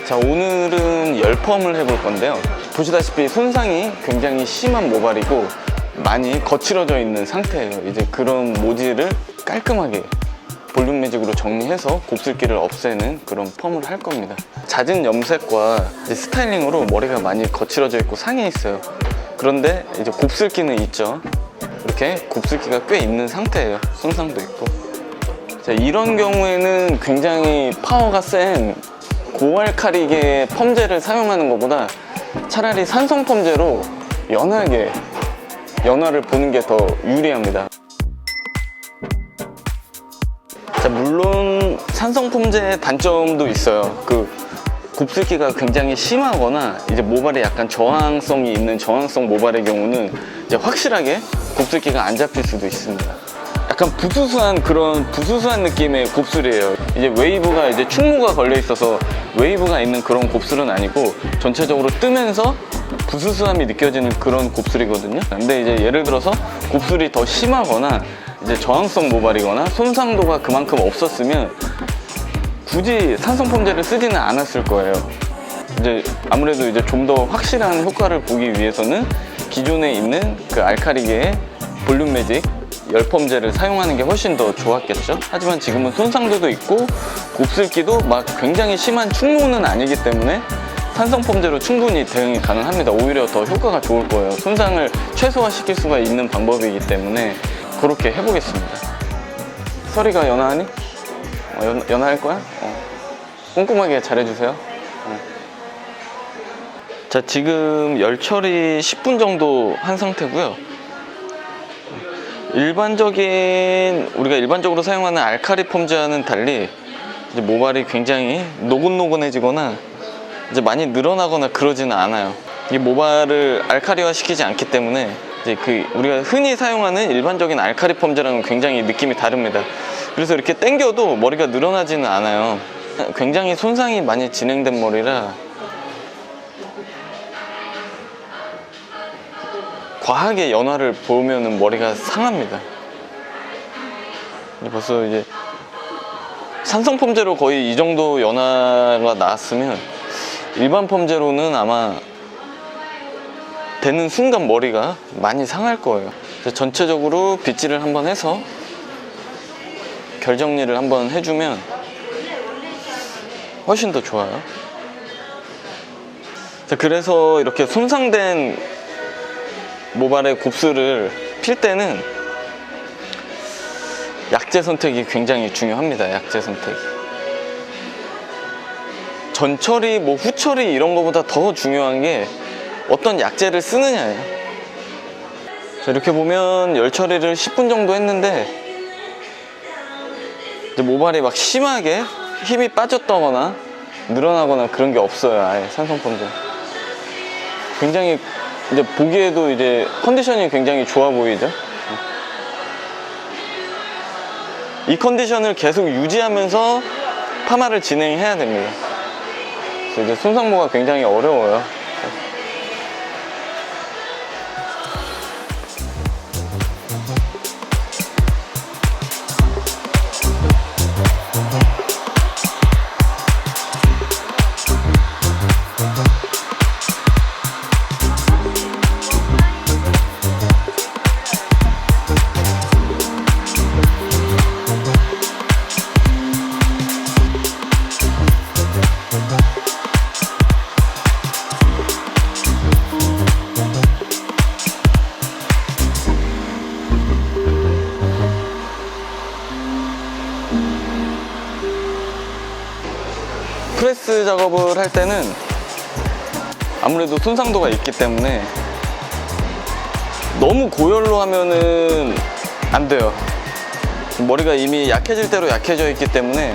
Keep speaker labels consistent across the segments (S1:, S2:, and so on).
S1: 자, 오늘은 열펌을 해볼 건데요. 보시다시피 손상이 굉장히 심한 모발이고 많이 거칠어져 있는 상태예요. 이제 그런 모질을 깔끔하게 볼륨 매직으로 정리해서 곱슬기를 없애는 그런 펌을 할 겁니다. 잦은 염색과 이제 스타일링으로 머리가 많이 거칠어져 있고 상해 있어요. 그런데 이제 곱슬기는 있죠. 이렇게 곱슬기가 꽤 있는 상태예요. 손상도 있고. 자, 이런 경우에는 굉장히 파워가 센 고알칼리계 펌제를 사용하는 것보다 차라리 산성 펌제로 연하게 연화를 보는 게 더 유리합니다. 자, 물론 산성 펌제의 단점도 있어요. 그 곱슬기가 굉장히 심하거나 이제 모발에 약간 저항성이 있는 저항성 모발의 경우는 이제 확실하게 곱슬기가 안 잡힐 수도 있습니다. 약간 부수수한 그런 부수수한 느낌의 곱슬이에요. 이제 웨이브가 이제 충무가 걸려 있어서 웨이브가 있는 그런 곱슬은 아니고 전체적으로 뜨면서 부수수함이 느껴지는 그런 곱슬이거든요. 근데 이제 예를 들어서 곱슬이 더 심하거나 이제 저항성 모발이거나 손상도가 그만큼 없었으면 굳이 산성 펌제를 쓰지는 않았을 거예요. 이제 아무래도 이제 좀 더 확실한 효과를 보기 위해서는 기존에 있는 그 알칼리계의 볼륨 매직 열펌제를 사용하는 게 훨씬 더 좋았겠죠. 하지만 지금은 손상도도 있고 곱슬기도 막 굉장히 심한 충무는 아니기 때문에 산성 펌제로 충분히 대응이 가능합니다. 오히려 더 효과가 좋을 거예요. 손상을 최소화시킬 수가 있는 방법이기 때문에 그렇게 해보겠습니다. 서리가 연하하니? 연하할 거야? 꼼꼼하게 잘해주세요. 자, 지금 열 처리 10분 정도 한 상태고요. 우리가 일반적으로 사용하는 알칼리 펌제와는 달리 이제 모발이 굉장히 노곤노곤해지거나 이제 많이 늘어나거나 그러지는 않아요. 이 모발을 알칼리화 시키지 않기 때문에 이제 우리가 흔히 사용하는 일반적인 알칼리 펌제랑은 굉장히 느낌이 다릅니다. 그래서 이렇게 당겨도 머리가 늘어나지는 않아요. 굉장히 손상이 많이 진행된 머리라 과하게 연화를 보면 머리가 상합니다. 벌써 이제 산성 펌제로 거의 이 정도 연화가 나왔으면 일반 펌제로는 아마 되는 순간 머리가 많이 상할 거예요. 그래서 전체적으로 빗질을 한번 해서 결 정리를 한번 해주면 훨씬 더 좋아요. 자, 그래서 이렇게 손상된 모발의 곱슬을 필 때는 약재 선택이 굉장히 중요합니다. 약재 선택. 전처리, 후처리 이런 거보다 더 중요한 게 어떤 약재를 쓰느냐예요. 자, 이렇게 보면 열 처리를 10분 정도 했는데 이제 모발이 막 심하게 힘이 빠졌다거나 늘어나거나 그런 게 없어요. 아예 산성 펌제. 굉장히 이제 보기에도 이제 컨디션이 굉장히 좋아 보이죠. 이 컨디션을 계속 유지하면서 파마를 진행해야 됩니다. 그래서 이제 손상모가 굉장히 어려워요. 프레스 작업을 할 때는 아무래도 손상도가 있기 때문에 너무 고열로 하면은 안 돼요. 머리가 이미 약해질 대로 약해져 있기 때문에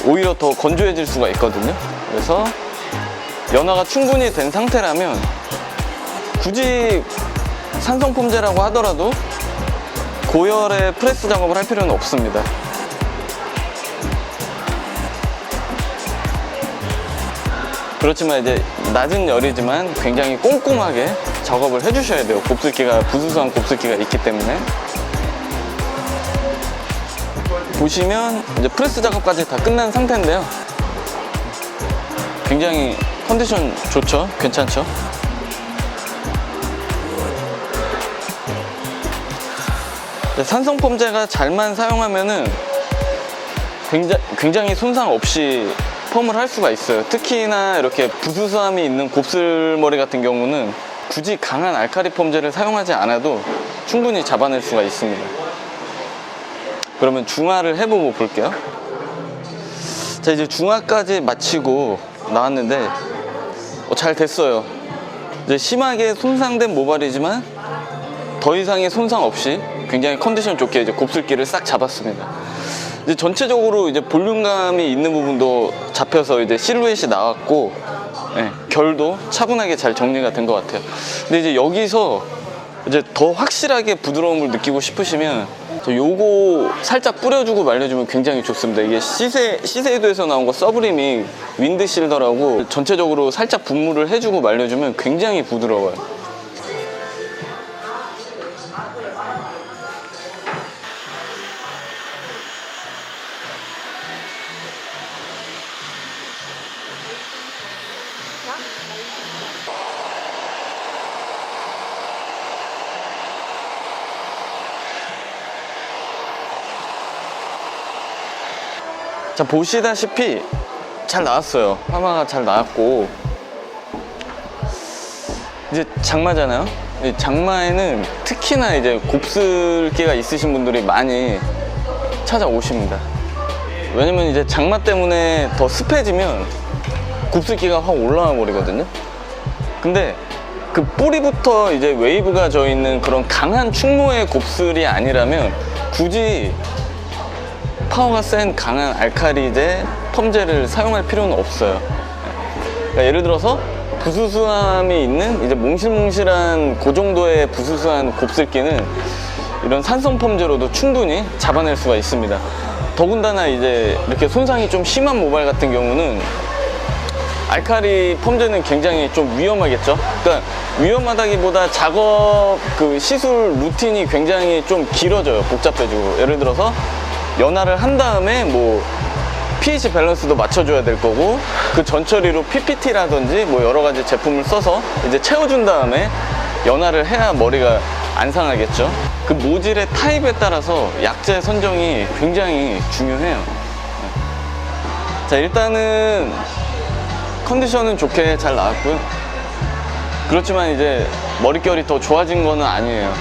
S1: 오히려 더 건조해질 수가 있거든요. 그래서 연화가 충분히 된 상태라면 굳이 산성 펌제라고 하더라도 고열의 프레스 작업을 할 필요는 없습니다. 그렇지만 이제 낮은 열이지만 굉장히 꼼꼼하게 작업을 해주셔야 돼요. 부수수한 곱슬기가 있기 때문에. 보시면 이제 프레스 작업까지 다 끝난 상태인데요. 굉장히 컨디션 좋죠? 괜찮죠? 산성 펌제가 잘만 사용하면은 굉장히 손상 없이 펌을 할 수가 있어요. 특히나 이렇게 부수수함이 있는 곱슬머리 같은 경우는 굳이 강한 알칼리 펌제를 사용하지 않아도 충분히 잡아낼 수가 있습니다. 그러면 중화를 해보고 볼게요. 자, 이제 중화까지 마치고 나왔는데 잘 됐어요. 이제 심하게 손상된 모발이지만 더 이상의 손상 없이 굉장히 컨디션 좋게 이제 곱슬기를 싹 잡았습니다. 이제 전체적으로 이제 볼륨감이 있는 부분도 잡혀서 이제 실루엣이 나왔고, 네, 결도 차분하게 잘 정리가 된 것 같아요. 근데 이제 여기서 이제 더 확실하게 부드러움을 느끼고 싶으시면 요거 살짝 뿌려주고 말려주면 굉장히 좋습니다. 이게 시세이도에서 나온 거 서브리밍 윈드실더라고 전체적으로 살짝 분무를 해주고 말려주면 굉장히 부드러워요. 자, 보시다시피 잘 나왔어요. 파마가 잘 나왔고, 이제 장마잖아요. 이 장마에는 특히나 이제 곱슬기가 있으신 분들이 많이 찾아오십니다. 왜냐면 이제 장마 때문에 더 습해지면 곱슬기가 확 올라와 버리거든요. 근데 그 뿌리부터 이제 웨이브가 져 있는 그런 강한 충무의 곱슬이 아니라면 굳이 파워가 센 강한 알칼리제 펌제를 사용할 필요는 없어요. 그러니까 예를 들어서 부수수함이 있는 이제 몽실몽실한 그 정도의 부수수한 곱슬기는 이런 산성 펌제로도 충분히 잡아낼 수가 있습니다. 더군다나 이제 이렇게 손상이 좀 심한 모발 같은 경우는 알칼리 펌제는 굉장히 좀 위험하겠죠. 그러니까 위험하다기보다 작업 그 시술 루틴이 굉장히 좀 길어져요. 복잡해지고, 예를 들어서 연화를 한 다음에 뭐 pH 밸런스도 맞춰줘야 될 거고, 그 전처리로 PPT라든지 뭐 여러 가지 제품을 써서 이제 채워준 다음에 연화를 해야 머리가 안 상하겠죠. 그 모질의 타입에 따라서 약재 선정이 굉장히 중요해요. 자, 일단은 컨디션은 좋게 잘 나왔고요. 그렇지만 이제 머릿결이 더 좋아진 거는 아니에요.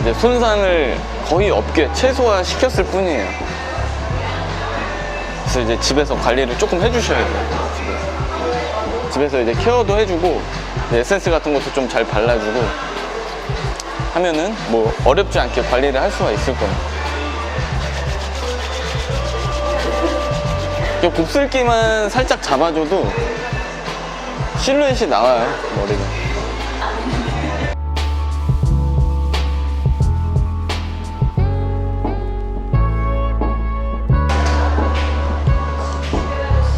S1: 이제 손상을 거의 없게 최소화 시켰을 뿐이에요. 그래서 이제 집에서 관리를 조금 해주셔야 돼요. 집에서 이제 케어도 해주고 에센스 같은 것도 좀 잘 발라주고 하면은 뭐 어렵지 않게 관리를 할 수가 있을 겁니다. 곱슬기만 살짝 잡아줘도 실루엣이 나와요, 머리가.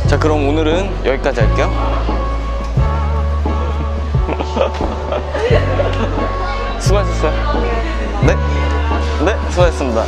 S1: 자, 그럼 오늘은 여기까지 할게요. 수고하셨어요. 네? 네, 수고하셨습니다.